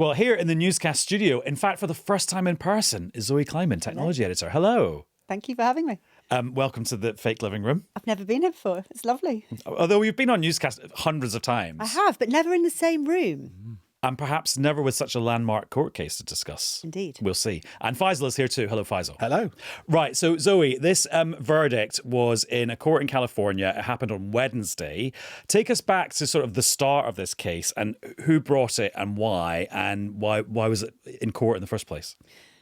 Well, here in the newscast studio, in fact, for the first time in person, is Zoe Kleinman, technology editor. Hello. Thank you for having me. Welcome to the fake living room. I've never been here before. It's lovely. Although we've been on newscast hundreds of times. I have, but never in the same room. And perhaps never with such a landmark court case to discuss. Indeed. We'll see. And Faisal is here too. Hello, Faisal. Hello. Right. So, Zoe, this verdict was in a court in California. It happened on Wednesday. Take us back to sort of the start of this case and who brought it and why was it in court in the first place?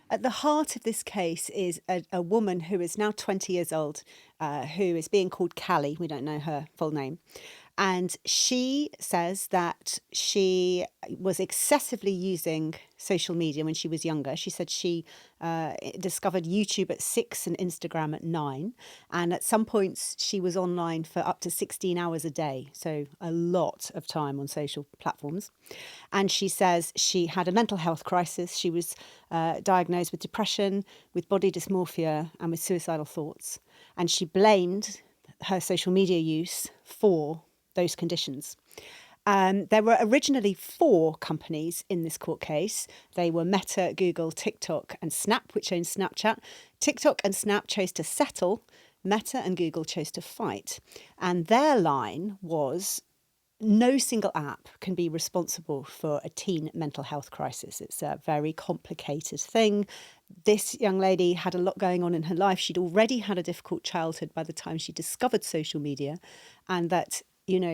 At the heart of this case is a woman who is now 20 years old, who is being called Kaley. We don't know her full name. And she says that she was excessively using social media when she was younger. She said she discovered YouTube at 6 and Instagram at 9. And at some points, she was online for up to 16 hours a day. So a lot of time on social platforms. And she says she had a mental health crisis. She was diagnosed with depression, with body dysmorphia, and with suicidal thoughts. And she blamed her social media use for those conditions. There were originally 4 companies in this court case. They were Meta, Google, TikTok and Snap, which owns Snapchat. TikTok and Snap chose to settle. Meta and Google chose to fight. And their line was, no single app can be responsible for a teen mental health crisis. It's a very complicated thing. This young lady had a lot going on in her life. She'd already had a difficult childhood by the time she discovered social media, and that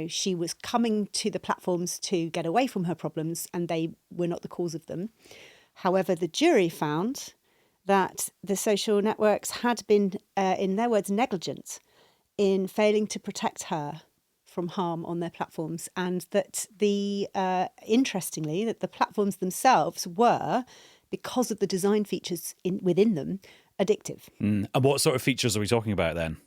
she was coming to the platforms to get away from her problems, and they were not the cause of them. However, the jury found that the social networks had been, in their words, negligent in failing to protect her from harm on their platforms, and that interestingly, that the platforms themselves were, because of the design features within them, addictive. And what sort of features are we talking about then?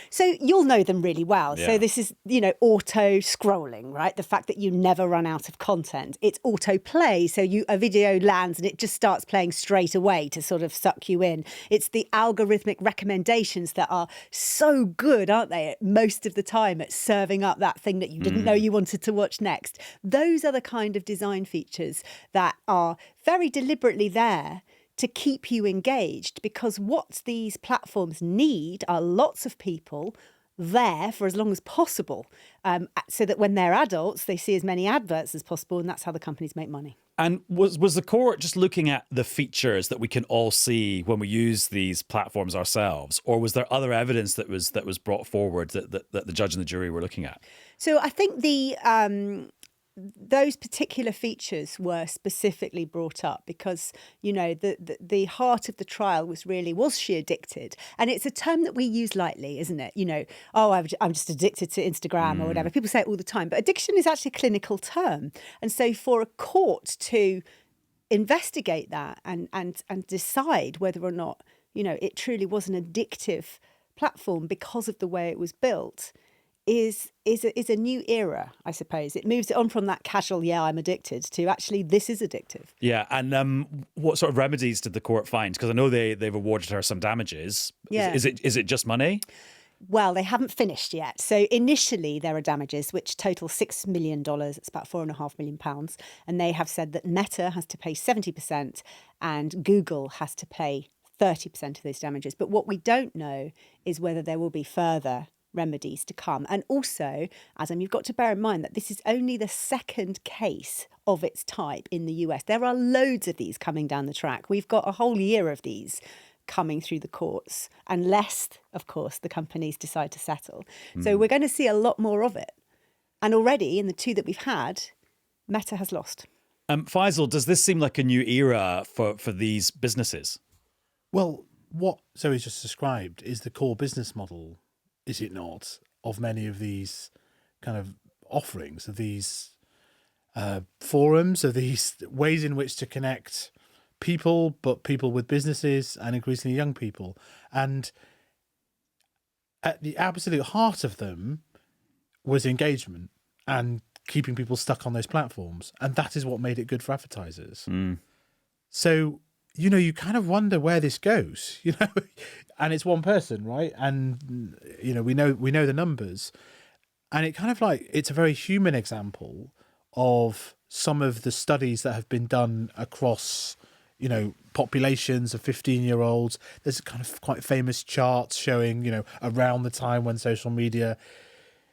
So you'll know them really well. Yeah. So this is, auto scrolling, right? The fact that you never run out of content. It's auto play. So a video lands and it just starts playing straight away to sort of suck you in. It's the algorithmic recommendations that are so good, aren't they? Most of the time at serving up that thing that you didn't know you wanted to watch next. Those are the kind of design features that are very deliberately there to keep you engaged, because what these platforms need are lots of people there for as long as possible, so that when they're adults, they see as many adverts as possible, and that's how the companies make money. And was the court just looking at the features that we can all see when we use these platforms ourselves, or was there other evidence that was brought forward that the judge and the jury were looking at? So I think those particular features were specifically brought up because, the heart of the trial was she addicted? And it's a term that we use lightly, isn't it? I'm just addicted to Instagram or whatever. People say it all the time, but addiction is actually a clinical term. And so for a court to investigate that and decide whether or not, it truly was an addictive platform because of the way it was built is a new era, I suppose. It moves it on from that casual, I'm addicted, to actually this is addictive. Yeah, and what sort of remedies did the court find? Because I know they've awarded her some damages. Yeah. Is it just money? Well, they haven't finished yet. So initially there are damages which total $6 million. It's about £4.5 million. And they have said that Meta has to pay 70% and Google has to pay 30% of those damages. But what we don't know is whether there will be further remedies to come. And also, Adam, you've got to bear in mind that this is only the second case of its type in the US. There are loads of these coming down the track. We've got a whole year of these coming through the courts, unless, of course, the companies decide to settle. So we're going to see a lot more of it. And already, in the 2 that we've had, Meta has lost. Faisal, does this seem like a new era for these businesses? Well, what Zoe's just described is the core business model, is it not, of many of these kind of offerings, of these forums, of these ways in which to connect people, but people with businesses and increasingly young people. And at the absolute heart of them was engagement and keeping people stuck on those platforms. And that is what made it good for advertisers. So, you kind of wonder where this goes, and it's one person, right? And, we know the numbers, and it kind of it's a very human example of some of the studies that have been done across, populations of 15-year-olds. There's kind of quite famous charts showing, around the time when social media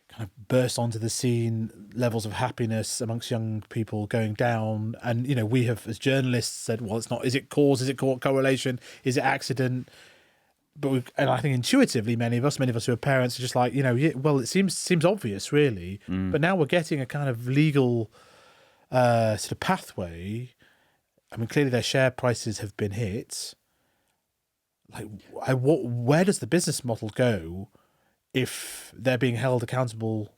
kind of burst onto the scene, levels of happiness amongst young people going down. And, we have, as journalists, said, well, it's not, is it cause, is it correlation, is it accident? But and I think intuitively, many of us who are parents are just like, well, it seems obvious, really. But now we're getting a kind of legal sort of pathway. I mean, clearly their share prices have been hit. Like, where does the business model go if they're being held accountable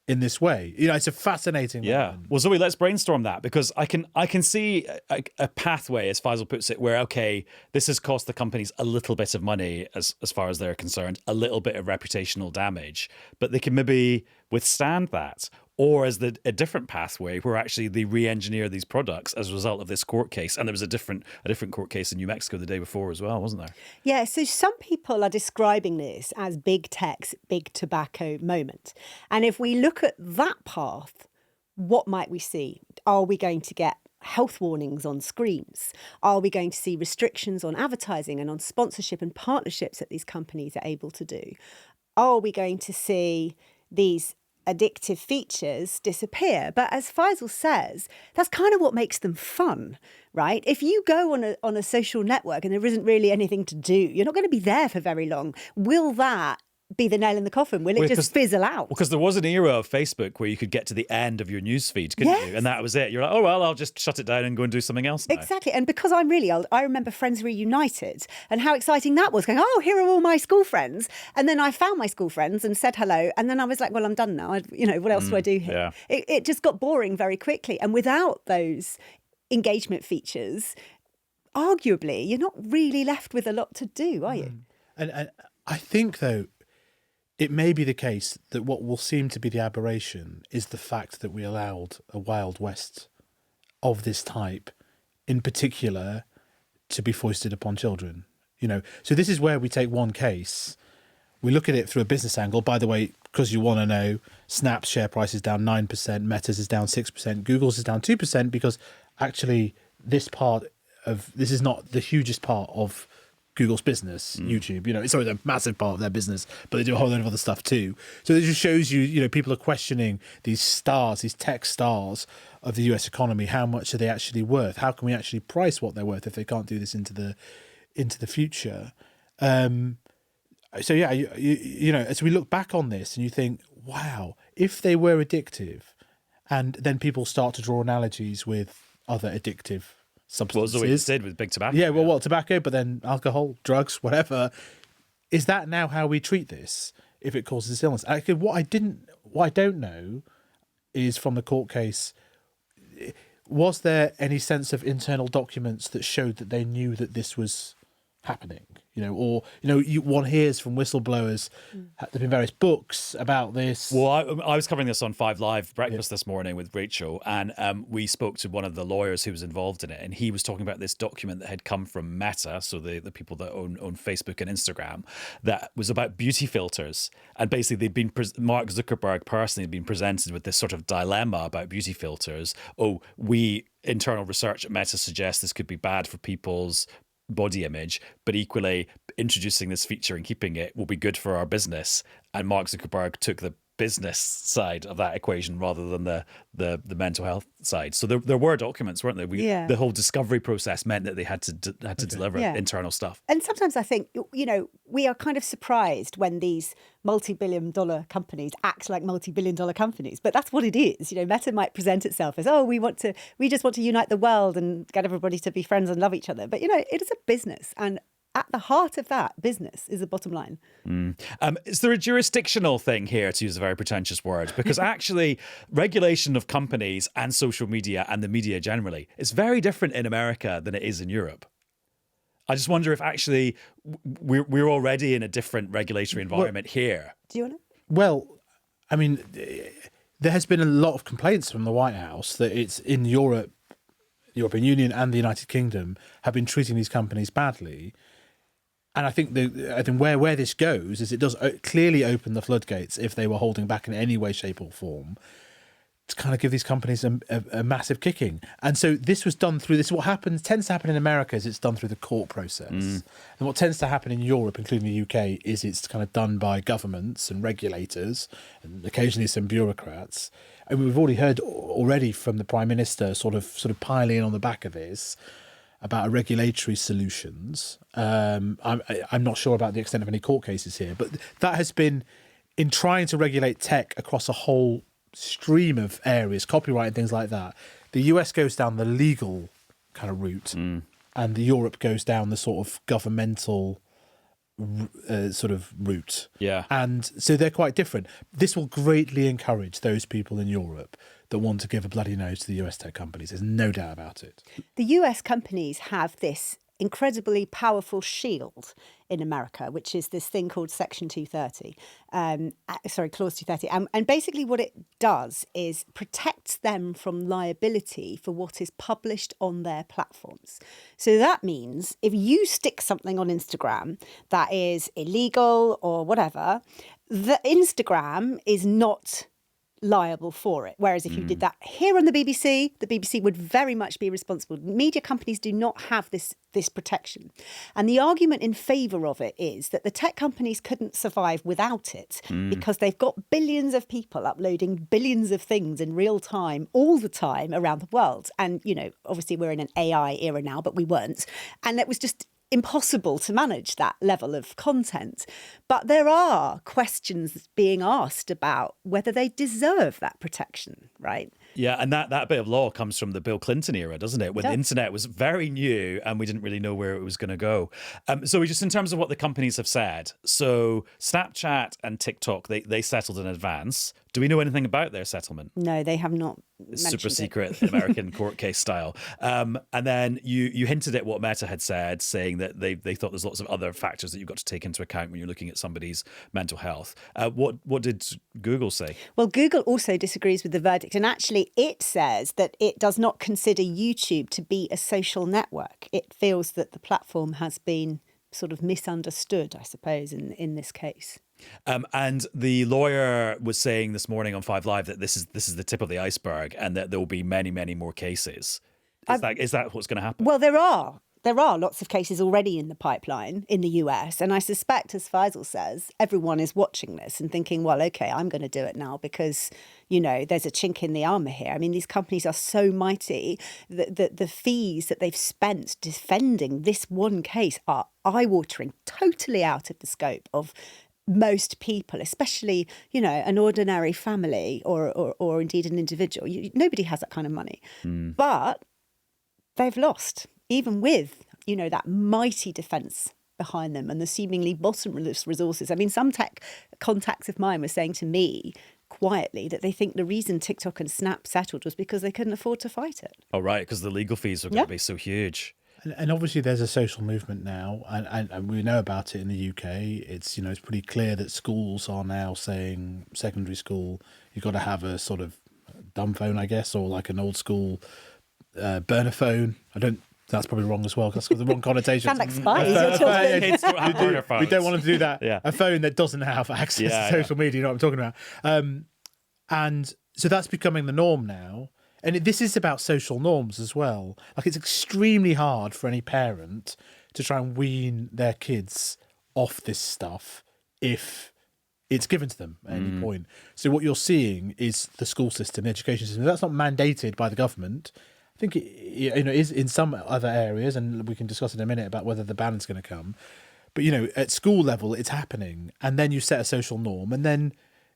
in this way? It's a fascinating moment. Well, Zoe, let's brainstorm that, because I can see a pathway, as Faisal puts it, where, okay, this has cost the companies a little bit of money as far as they're concerned, a little bit of reputational damage, but they can maybe withstand that. Or as a different pathway where actually they re-engineer these products as a result of this court case. And there was a different court case in New Mexico the day before as well, wasn't there? Yeah, so some people are describing this as big tech's big tobacco moment. And if we look at that path, what might we see? Are we going to get health warnings on screens? Are we going to see restrictions on advertising and on sponsorship and partnerships that these companies are able to do? Are we going to see these addictive features disappear? But as Faisal says, that's kind of what makes them fun, right? If you go on a social network and there isn't really anything to do, you're not going to be there for very long. Will that be the nail in the coffin? Will it just fizzle out? Because there was an era of Facebook where you could get to the end of your news feed, couldn't you? And that was it. You're like, oh, well, I'll just shut it down and go and do something else now. Exactly. And because I'm really old, I remember Friends Reunited and how exciting that was, going, oh, here are all my school friends. And then I found my school friends and said hello. And then I was like, well, I'm done now. What else do I do here? Yeah. It just got boring very quickly. And without those engagement features, arguably, you're not really left with a lot to do, are you? And I think, though, it may be the case that what will seem to be the aberration is the fact that we allowed a Wild West of this type, in particular, to be foisted upon children. So this is where we take one case, we look at it through a business angle. By the way, because you want to know, Snap's share price is down 9%, Meta's is down 6%, Google's is down 2%, because actually this is not the hugest part of Google's business, YouTube. It's always a massive part of their business, but they do a whole lot of other stuff too. So it just shows you, people are questioning these stars, these tech stars of the US economy. How much are they actually worth? How can we actually price what they're worth if they can't do this into the future? So yeah, as we look back on this and you think, wow, if they were addictive, and then people start to draw analogies with other addictive substances. Well, Zoe did with big tobacco. Yeah, well, tobacco, but then alcohol, drugs, whatever. Is that now how we treat this if it causes this illness? Actually, what I don't know is, from the court case, was there any sense of internal documents that showed that they knew that this was happening? One hears from whistleblowers. There have been various books about this. Well, I was covering this on 5 Live Breakfast this morning with Rachel, and we spoke to one of the lawyers who was involved in it, and he was talking about this document that had come from Meta, so the people that own Facebook and Instagram, that was about beauty filters. And basically, Mark Zuckerberg personally had been presented with this sort of dilemma about beauty filters. Internal research at Meta suggests this could be bad for people's body image, but equally introducing this feature and keeping it will be good for our business. And Mark Zuckerberg took the business side of that equation rather than the mental health side. So there were documents, weren't there? The whole discovery process meant that they had to deliver internal stuff. And sometimes I think, we are kind of surprised when these multi-billion-dollar companies act like multi-billion-dollar companies, but that's what it is. Meta might present itself as, we just want to unite the world and get everybody to be friends and love each other. But, it is a business, and at the heart of that business is the bottom line. Is there a jurisdictional thing here, to use a very pretentious word? Because actually, regulation of companies and social media and the media generally is very different in America than it is in Europe. I just wonder if actually we're already in a different regulatory environment here. Do you want to? Well, I mean, there has been a lot of complaints from the White House that it's in Europe, the European Union and the United Kingdom have been treating these companies badly. And I think where this goes is it does clearly open the floodgates if they were holding back in any way, shape or form. to kind of give these companies a massive kicking. And so this was done through this. What tends to happen in America is it's done through the court process. And what tends to happen in Europe, including the UK, is it's kind of done by governments and regulators and occasionally some bureaucrats. And we've already heard from the Prime Minister sort of piling on the back of this about regulatory solutions. I'm not sure about the extent of any court cases here, but that has been in trying to regulate tech across a whole stream of areas, copyright and things like that. The US goes down the legal kind of route, and the Europe goes down the sort of governmental sort of route. Yeah. And so they're quite different. This will greatly encourage those people in Europe that want to give a bloody nose to the US tech companies. There's no doubt about it. The US companies have this incredibly powerful shield in America, which is this thing called Section 230, Clause 230. And basically what it does is protects them from liability for what is published on their platforms. So that means if you stick something on Instagram that is illegal or whatever, the Instagram is not liable for it. Whereas if you did that here on the BBC would very much be responsible. Media companies do not have this protection. And the argument in favour of it is that the tech companies couldn't survive without it because they've got billions of people uploading billions of things in real time, all the time around the world. And, you know, obviously we're in an AI era now, but we weren't. And it was just impossible to manage that level of content. But there are questions being asked about whether they deserve that protection, right? Yeah, and that bit of law comes from the Bill Clinton era, doesn't it? When the internet was very new and we didn't really know where it was going to go. So just in terms of what the companies have said, so Snapchat and TikTok, they settled in advance. Do we know anything about their settlement? No, they have not. Super secret American court case style. And then you hinted at what Meta had said, saying that they thought there's lots of other factors that you've got to take into account when you're looking at somebody's mental health. What did Google say? Well, Google also disagrees with the verdict. And actually, it says that it does not consider YouTube to be a social network. It feels that the platform has been sort of misunderstood, I suppose, in this case. And the lawyer was saying this morning on 5 Live that this is the tip of the iceberg and that there will be many, many more cases. Is that what's going to happen? Well, there are lots of cases already in the pipeline in the US. And I suspect, as Faisal says, everyone is watching this and thinking, well, OK, I'm going to do it now because, you know, there's a chink in the armour here. I mean, these companies are so mighty that the fees that they've spent defending this one case are eye-watering, totally out of the scope of most people, especially, you know, an ordinary family or indeed an individual. Nobody has that kind of money. But they've lost, even with, you know, that mighty defence behind them and the seemingly bottomless resources. I mean, some tech contacts of mine were saying to me quietly that they think the reason TikTok and Snap settled was because they couldn't afford to fight it. Oh, right, because the legal fees are going to be so huge. And obviously there's a social movement now, and we know about it in the UK. It's, you know, it's pretty clear that schools are now saying, secondary school, you've got to have a sort of dumb phone, I guess, or like an old school burner phone. That's probably wrong as well, because that's got the wrong connotation. Sound like spies. You're talking. Kids don't have burner phones. We don't want them to do that. Yeah. A phone that doesn't have access to social media, you know what I'm talking about. And so that's becoming the norm now. And this is about social norms as well. Like, it's extremely hard for any parent to try and wean their kids off this stuff if it's given to them at any point. So what you're seeing is the school system, the education system. That's not mandated by the government. I think it is in some other areas, and we can discuss in a minute about whether the ban's going to come. But, you know, at school level, it's happening. And then you set a social norm, and then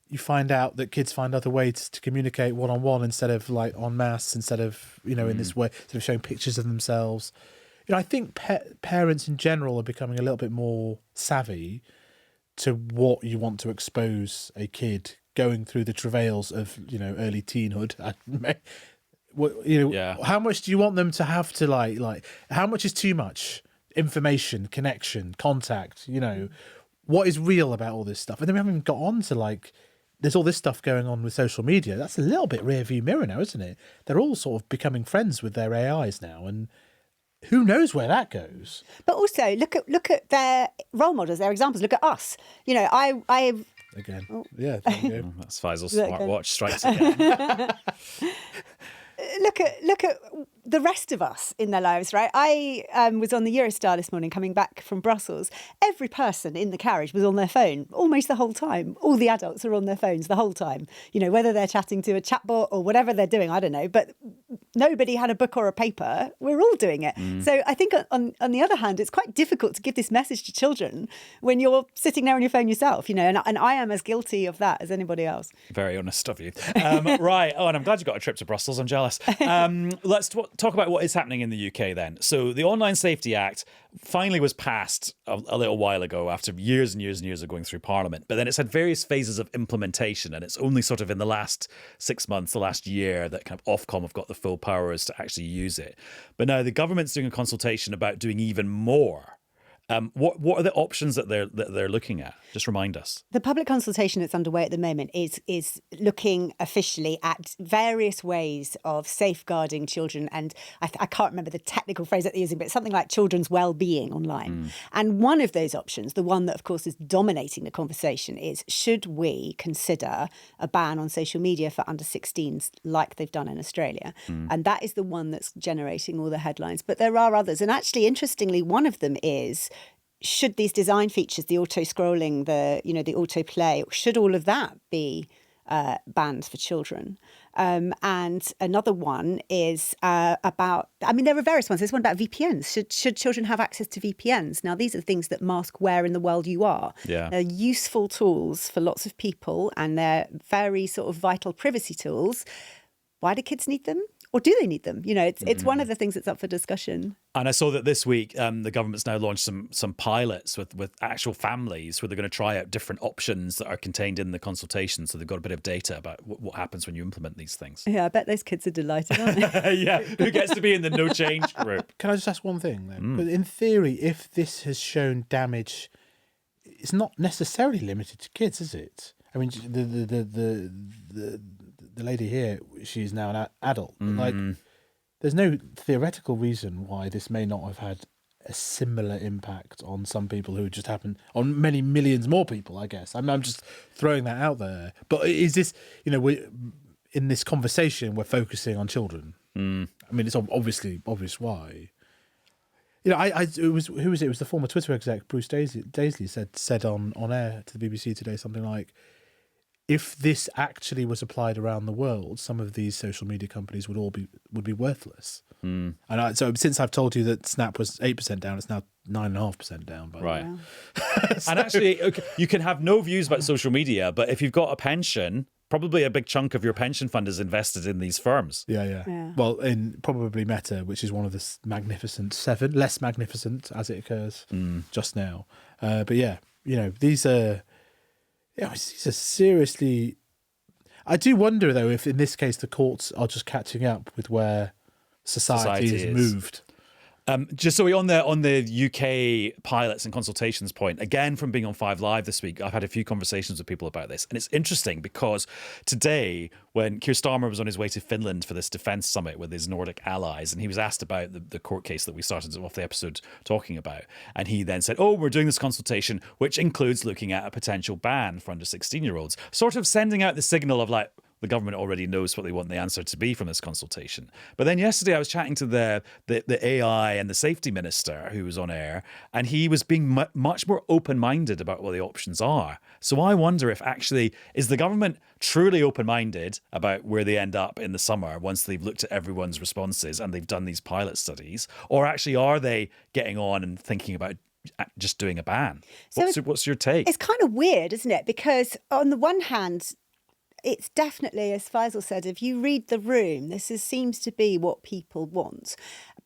you find out that kids find other ways to communicate one-on-one instead of like en masse, instead of, you know, in this way, instead of showing pictures of themselves. You know, I think parents in general are becoming a little bit more savvy to what you want to expose a kid going through the travails of, you know, early teenhood. How much do you want them to have to like how much is too much information, connection, contact, you know, what is real about all this stuff? And then we haven't even got on to like, there's all this stuff going on with social media. That's a little bit rear view mirror now, isn't it? They're all sort of becoming friends with their AIs now, and who knows where that goes? But also look at their role models, their examples. Look at us. You know, again. Yeah, there you go. That's Faisal's that good? smartwatch strikes again. Look at the rest of us in their lives, right? I was on the Eurostar this morning coming back from Brussels. Every person in the carriage was on their phone almost the whole time. All the adults are on their phones the whole time. You know, whether they're chatting to a chatbot or whatever they're doing, I don't know. But nobody had a book or a paper. We're all doing it. So I think on the other hand, it's quite difficult to give this message to children when you're sitting there on your phone yourself, you know, and I am as guilty of that as anybody else. Very honest of you. Right. Oh, and I'm glad you got a trip to Brussels. I'm jealous. Let's talk about what is happening in the UK then. So the Online Safety Act finally was passed a little while ago after years and years and years of going through Parliament. But then it's had various phases of implementation. And it's only sort of in the last 6 months, the last year, that kind of Ofcom have got the full powers to actually use it. But now the government's doing a consultation about doing even more. What are the options that they're looking at? Just remind us. The public consultation that's underway at the moment is looking officially at various ways of safeguarding children. And I can't remember the technical phrase that they're using, but it's something like children's well-being online. And one of those options, the one that, of course, is dominating the conversation, is should we consider a ban on social media for under 16s like they've done in Australia? And that is the one that's generating all the headlines. But there are others. And actually, interestingly, one of them is, should these design features, the auto-scrolling, the autoplay, should all of that be banned for children? And another one is about, I mean, there are various ones. There's one about VPNs. Should children have access to VPNs? Now, these are things that mask where in the world you are. Yeah. They're useful tools for lots of people, and they're very sort of vital privacy tools. Why do kids need them? Or do they need them? You know, it's one of the things that's up for discussion. And I saw that this week the government's now launched some pilots with actual families where they're going to try out different options that are contained in the consultation. So they've got a bit of data about what happens when you implement these things. Yeah, I bet those kids are delighted, aren't they? Yeah, who gets to be in the no change group? Can I just ask one thing then? But in theory, if this has shown damage, it's not necessarily limited to kids, is it? I mean, the lady here, she's now an adult. Like, there's no theoretical reason why this may not have had a similar impact on some people who just happened on many millions more people, I guess. I'm just throwing that out there. But is this, you know, in this conversation, we're focusing on children. I mean, it's obvious why. You know, who was it? It was the former Twitter exec, Bruce Daisley, said on air to the BBC today something like, if this actually was applied around the world, some of these social media companies would be worthless. And so since I've told you that Snap was 8% down, it's now 9.5% down. Right. And actually, okay, you can have no views about social media, but if you've got a pension, probably a big chunk of your pension fund is invested in these firms. Yeah. Well, in probably Meta, which is one of the magnificent 7, less magnificent as it occurs just now. But yeah, you know, these are seriously. I do wonder though if in this case the courts are just catching up with where society has moved. Just so on the UK pilots and consultations point, again, from being on 5 Live this week, I've had a few conversations with people about this. And it's interesting because today, when Keir Starmer was on his way to Finland for this defence summit with his Nordic allies, and he was asked about the court case that we started off the episode talking about, and he then said, oh, we're doing this consultation, which includes looking at a potential ban for under 16-year-olds, sort of sending out the signal of like, the government already knows what they want the answer to be from this consultation. But then yesterday I was chatting to the AI and the safety minister who was on air, and he was being much more open-minded about what the options are. So I wonder if actually, is the government truly open-minded about where they end up in the summer once they've looked at everyone's responses and they've done these pilot studies? Or actually are they getting on and thinking about just doing a ban? So what's your take? It's kind of weird, isn't it? Because on the one hand, it's definitely, as Faisal said, if you read the room, this seems to be what people want.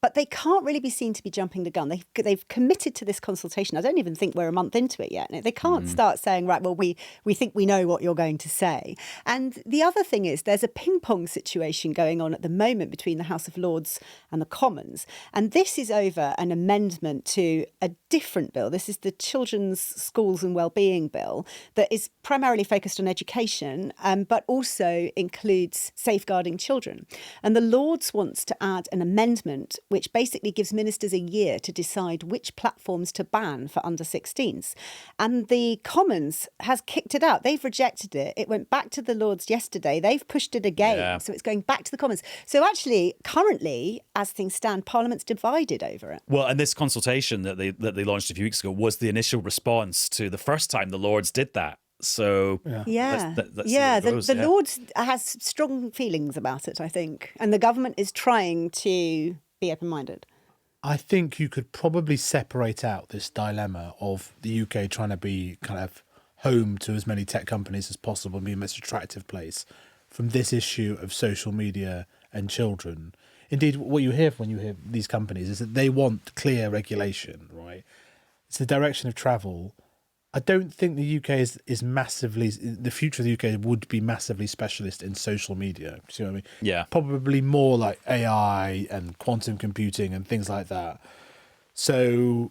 But they can't really be seen to be jumping the gun. They've committed to this consultation. I don't even think we're a month into it yet. They can't start saying, right, well, we think we know what you're going to say. And the other thing is there's a ping-pong situation going on at the moment between the House of Lords and the Commons. And this is over an amendment to a different bill. This is the Children's Schools and Wellbeing Bill that is primarily focused on education, but also includes safeguarding children. And the Lords wants to add an amendment which basically gives ministers a year to decide which platforms to ban for under 16s. And the Commons has kicked it out. They've rejected it. It went back to the Lords yesterday. They've pushed it again. Yeah. So it's going back to the Commons. So actually, currently, as things stand, Parliament's divided over it. Well, and this consultation that they launched a few weeks ago was the initial response to the first time the Lords did that. So Yeah, let's see where it goes, the Lords has strong feelings about it, I think, and the government is trying to be open-minded. I think you could probably separate out this dilemma of the UK trying to be kind of home to as many tech companies as possible and be the most attractive place from this issue of social media and children. Indeed, what you hear when you hear these companies is that they want clear regulation, right? It's the direction of travel. I don't think the UK is massively, the future of the UK would be massively specialist in social media. See what I mean? Yeah. Probably more like AI and quantum computing and things like that. So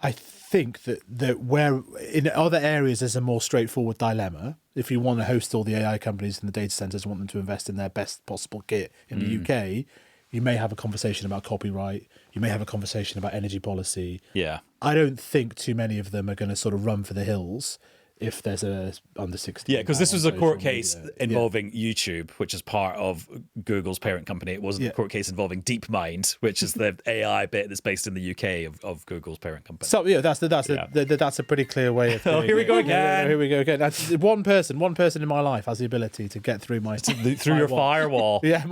I think that where in other areas there's a more straightforward dilemma. If you want to host all the AI companies and the data centers, want them to invest in their best possible kit in the UK, you may have a conversation about copyright. You may have a conversation about energy policy. Yeah. I don't think too many of them are going to sort of run for the hills if there's a under 16. Yeah, because this was a court case media. involving YouTube, which is part of Google's parent company. It wasn't a court case involving DeepMind, which is the AI bit that's based in the UK of Google's parent company. So yeah, that's a pretty clear way of. Oh, here we go again. Here we go again. That's one person in my life has the ability to get through my through your firewall. Yeah.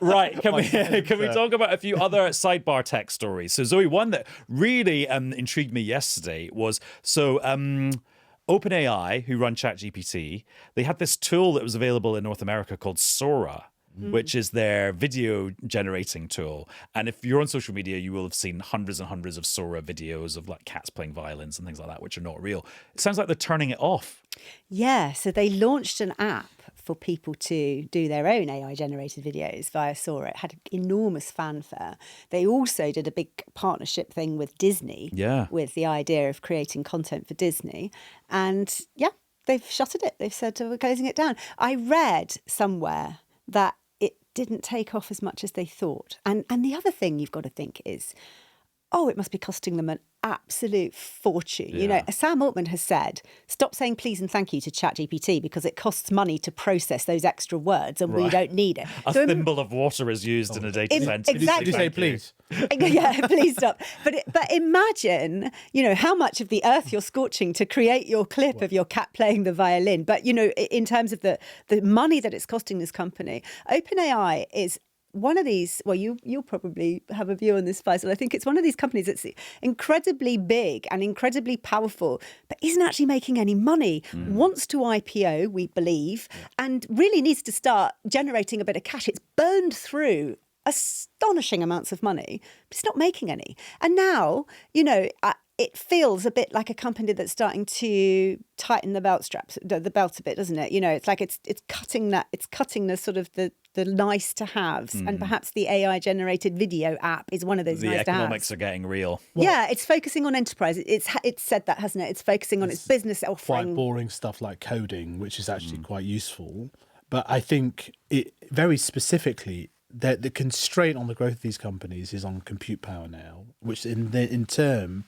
Right. Can we talk about a few other sidebar tech stories? So Zoe, one that really intrigued me yesterday was OpenAI, who run ChatGPT, they had this tool that was available in North America called Sora, which is their video generating tool. And if you're on social media, you will have seen hundreds and hundreds of Sora videos of like cats playing violins and things like that, which are not real. It sounds like they're turning it off. Yeah, so they launched an app for people to do their own AI-generated videos via Sora. It had enormous fanfare. They also did a big partnership thing with Disney, with the idea of creating content for Disney. And yeah, they've shuttered it. They've said, we're closing it down. I read somewhere that it didn't take off as much as they thought. And the other thing you've got to think is, it must be costing them an absolute fortune. Yeah. You know, Sam Altman has said, stop saying please and thank you to ChatGPT because it costs money to process those extra words and we don't need it. A thimble of water is used in a data center. Exactly. Did you say please? Yeah, please stop. But imagine, how much of the earth you're scorching to create your clip of your cat playing the violin. But, in terms of the money that it's costing this company, OpenAI is one of these, well, you'll probably have a view on this, Faisal. I think it's one of these companies that's incredibly big and incredibly powerful, but isn't actually making any money, wants to IPO, we believe, and really needs to start generating a bit of cash. It's burned through astonishing amounts of money, but it's not making any. And now, it feels a bit like a company that's starting to tighten the belt a bit, doesn't it? It's like it's cutting the sort of the nice to haves, and perhaps the AI generated video app is one of those nice to haves. The economics are getting real. Yeah, it's focusing on enterprise. It's said that, hasn't it? It's focusing on its business offering. Quite boring stuff like coding, which is actually quite useful. But I think it very specifically, the constraint on the growth of these companies is on compute power now, which in turn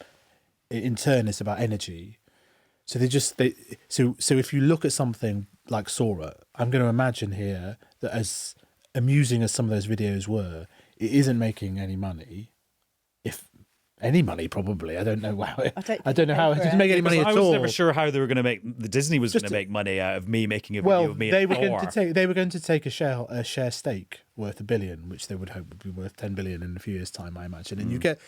is about energy. So so if you look at something like Sora, I'm going to imagine here that as amusing as some of those videos were, it isn't making any money. If any money, probably. I don't know how. I don't know how it didn't make any money at all. I was never sure how they were going to make. The Disney was going to make money out of me making a video of me. They were going to take a share stake worth $1 billion, which they would hope would be worth $10 billion in a few years' time, I imagine. And you get.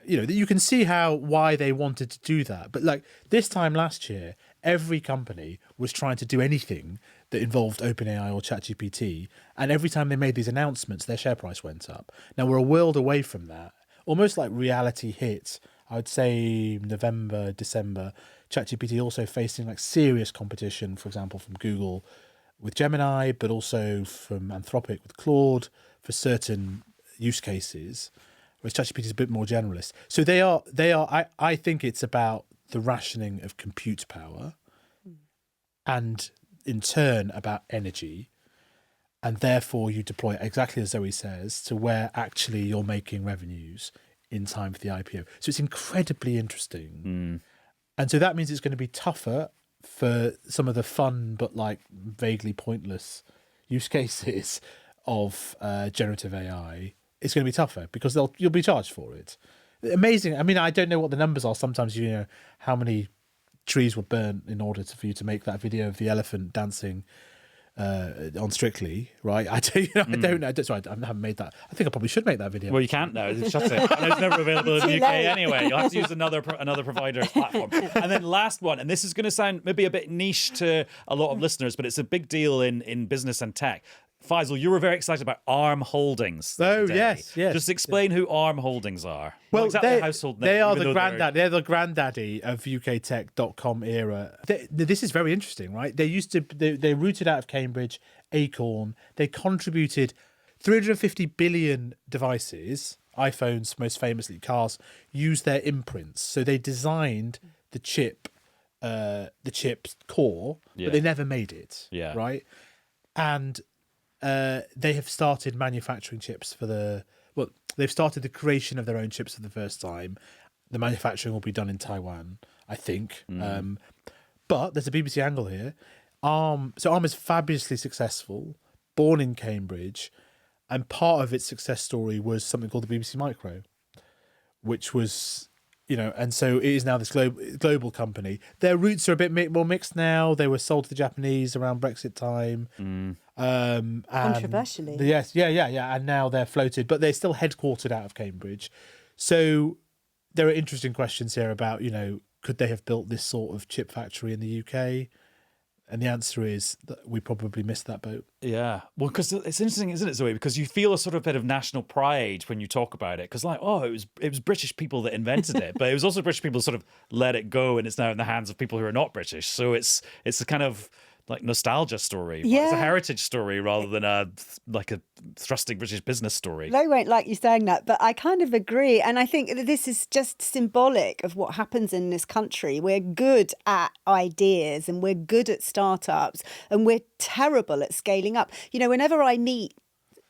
You can see why they wanted to do that. But like this time last year, every company was trying to do anything that involved OpenAI or ChatGPT. And every time they made these announcements, their share price went up. Now we're a world away from that. Almost like reality hit, I would say November, December. ChatGPT also facing like serious competition, for example, from Google with Gemini, but also from Anthropic with Claude for certain use cases. Whereas ChatGPT is a bit more generalist. So they are. I think it's about the rationing of compute power, and in turn about energy. and therefore you deploy it exactly as Zoe says to where actually you're making revenues in time for the IPO. So it's incredibly interesting. And so that means it's going to be tougher for some of the fun but like vaguely pointless use cases of generative AI. It's going to be tougher because you'll be charged for it. Amazing. I mean, I don't know what the numbers are. Sometimes you know how many trees were burnt in order for you to make that video of the elephant dancing on Strictly, right? I don't know. Sorry, I haven't made that. I think I probably should make that video. Well, you can't now. Shut it. And it's never available in the UK anyway. You'll have to use another provider's platform. And then last one, and this is going to sound maybe a bit niche to a lot of listeners, but it's a big deal in business and tech. Faisal, you were very excited about ARM Holdings. Oh, today. yes. Just explain who ARM Holdings are. Well, exactly a household name, they are even the though granddad. They're the granddaddy of UKTech.com era. This is very interesting, right? They rooted out of Cambridge, Acorn. They contributed 350 billion devices, iPhones most famously, cars, use their imprints. So they designed the chip core, but they never made it. Yeah. Right. And they have started manufacturing chips they've started the creation of their own chips for the first time. The manufacturing will be done in Taiwan, I think. But there's a BBC angle here. ARM is fabulously successful, born in Cambridge, and part of its success story was something called the BBC Micro, which was, and so it is now this global company. Their roots are a bit more mixed now. They were sold to the Japanese around Brexit time. Controversially. Yes, yeah. And now they're floated, but they're still headquartered out of Cambridge. So there are interesting questions here about, could they have built this sort of chip factory in the UK? And the answer is that we probably missed that boat. Yeah. Well, because it's interesting, isn't it, Zoe? Because you feel a sort of bit of national pride when you talk about it. Because it was British people that invented it, but it was also British people sort of let it go, and it's now in the hands of people who are not British. So it's a kind of like nostalgia story. Yeah. It's a heritage story rather than a thrusting British business story. They won't like you saying that, but I kind of agree. And I think that this is just symbolic of what happens in this country. We're good at ideas and we're good at startups and we're terrible at scaling up. Whenever I meet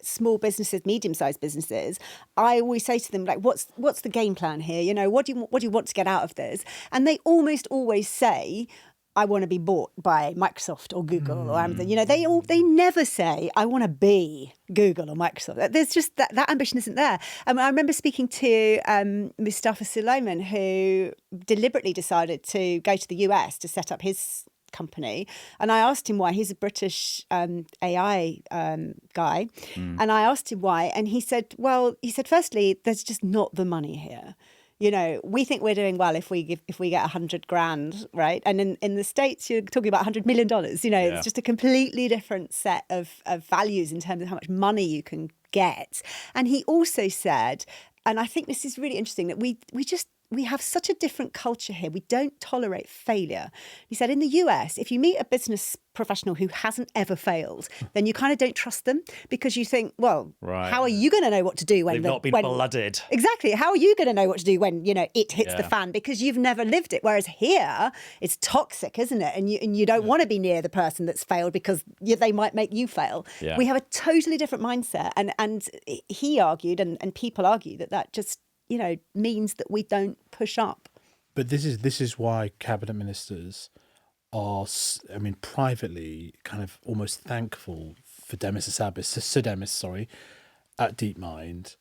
small businesses, medium-sized businesses, I always say to them, like, what's the game plan here? What do you want to get out of this? And they almost always say, I want to be bought by Microsoft or Google or Amazon. They never say, I want to be Google or Microsoft. There's just that ambition isn't there. I remember speaking to Mustafa Sulaiman, who deliberately decided to go to the US to set up his company. And I asked him why. He's a British AI guy. And I asked him why. And he said, firstly, there's just not the money here. We think we're doing well if we get $100,000, right? And in the States, you're talking about $100 million. It's just a completely different set of values in terms of how much money you can get. And he also said, and I think this is really interesting, that we have such a different culture here. We don't tolerate failure. He said in the US, if you meet a business professional who hasn't ever failed, then you kind of don't trust them because you think, well, how are you going to know what to do when they've not been blooded? Exactly. How are you going to know what to do when, it hits the fan because you've never lived it? Whereas here, it's toxic, isn't it? And you don't want to be near the person that's failed because they might make you fail. Yeah. We have a totally different mindset. And he argued, and people argue that just means that we don't push up. But this is why cabinet ministers are, privately kind of almost thankful for Sir Demis, at DeepMind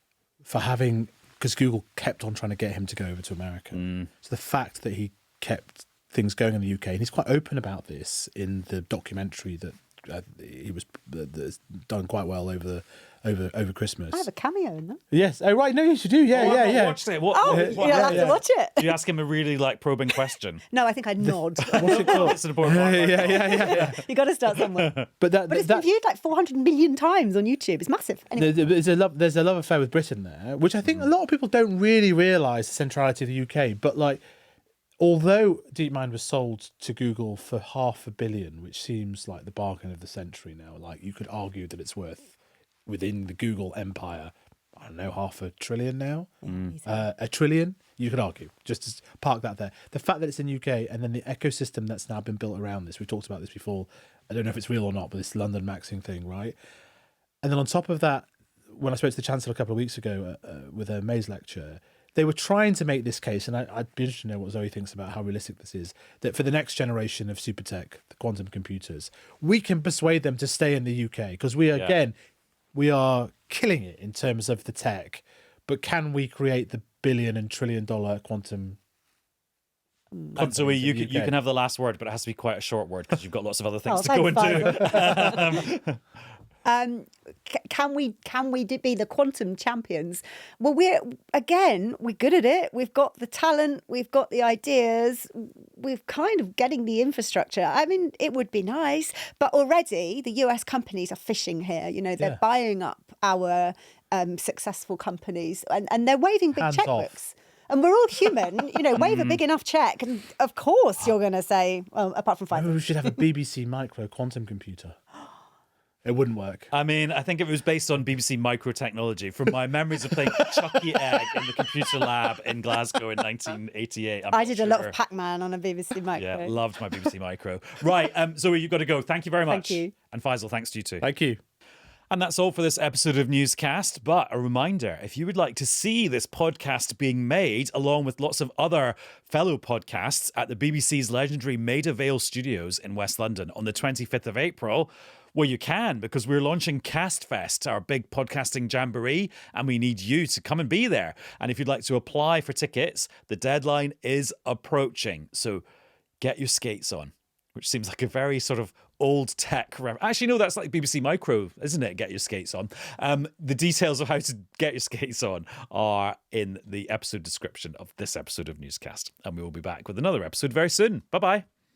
for having, because Google kept on trying to get him to go over to America. So the fact that he kept things going in the UK, and he's quite open about this in the documentary that he was that's done quite well over Christmas. I have a cameo in that. Yes. Oh, right. No, yes, you do. Yeah. I watched it. You'll have to watch it. Do you ask him a really probing question? No, I think I'd nod. What's it called? It's an important part. Yeah. You got to start somewhere. But it's been viewed 400 million times on YouTube. It's massive. Anyway. There's a love affair with Britain there, which I think a lot of people don't really realise the centrality of the UK. But although DeepMind was sold to Google for $500 million, which seems like the bargain of the century now, you could argue that it's worth, within the Google empire, I don't know, $500 billion now? $1 trillion? You could argue. Just to park that there. The fact that it's in the UK and then the ecosystem that's now been built around this, we talked about this before, I don't know if it's real or not, but this London maxing thing, right? And then on top of that, when I spoke to the Chancellor a couple of weeks ago with a May's lecture, they were trying to make this case, and I'd be interested to know what Zoe thinks about how realistic this is, that for the next generation of super tech, the quantum computers, we can persuade them to stay in the UK because we are killing it in terms of the tech, but can we create the billion and trillion dollar quantum? And Zoe, you can have the last word, but it has to be quite a short word because you've got lots of other things to go thanks, into. Can we be the quantum champions? Well, we're good at it. We've got the talent, we've got the ideas, we've kind of getting the infrastructure. I mean, it would be nice, but already the US companies are fishing here. You know, they're buying up our successful companies, and they're waving big Hands checkbooks. off. And we're all human, you know, wave a big enough check. And of course you're going to say, well, apart from Maybe Faisal. we should have a BBC Micro quantum computer. It wouldn't work. I mean, I think it was based on BBC Micro technology. From my memories of playing Chucky Egg in the computer lab in Glasgow in 1988. I did a lot of Pac-Man on a BBC Micro. Yeah, loved my BBC Micro. Right, Zoe, you've got to go. Thank you very much. Thank you. And Faisal, thanks to you too. Thank you. And that's all for this episode of Newscast. But a reminder, if you would like to see this podcast being made, along with lots of other fellow podcasts at the BBC's legendary Maida Vale Studios in West London on the 25th of April, well, you can, because we're launching CastFest, our big podcasting jamboree, and we need you to come and be there. And if you'd like to apply for tickets, the deadline is approaching. So get your skates on, which seems like a very sort of old tech. Actually, no, that's like BBC Micro, isn't it? Get your skates on. The details of how to get your skates on are in the episode description of this episode of Newscast. And we will be back with another episode very soon. Bye-bye.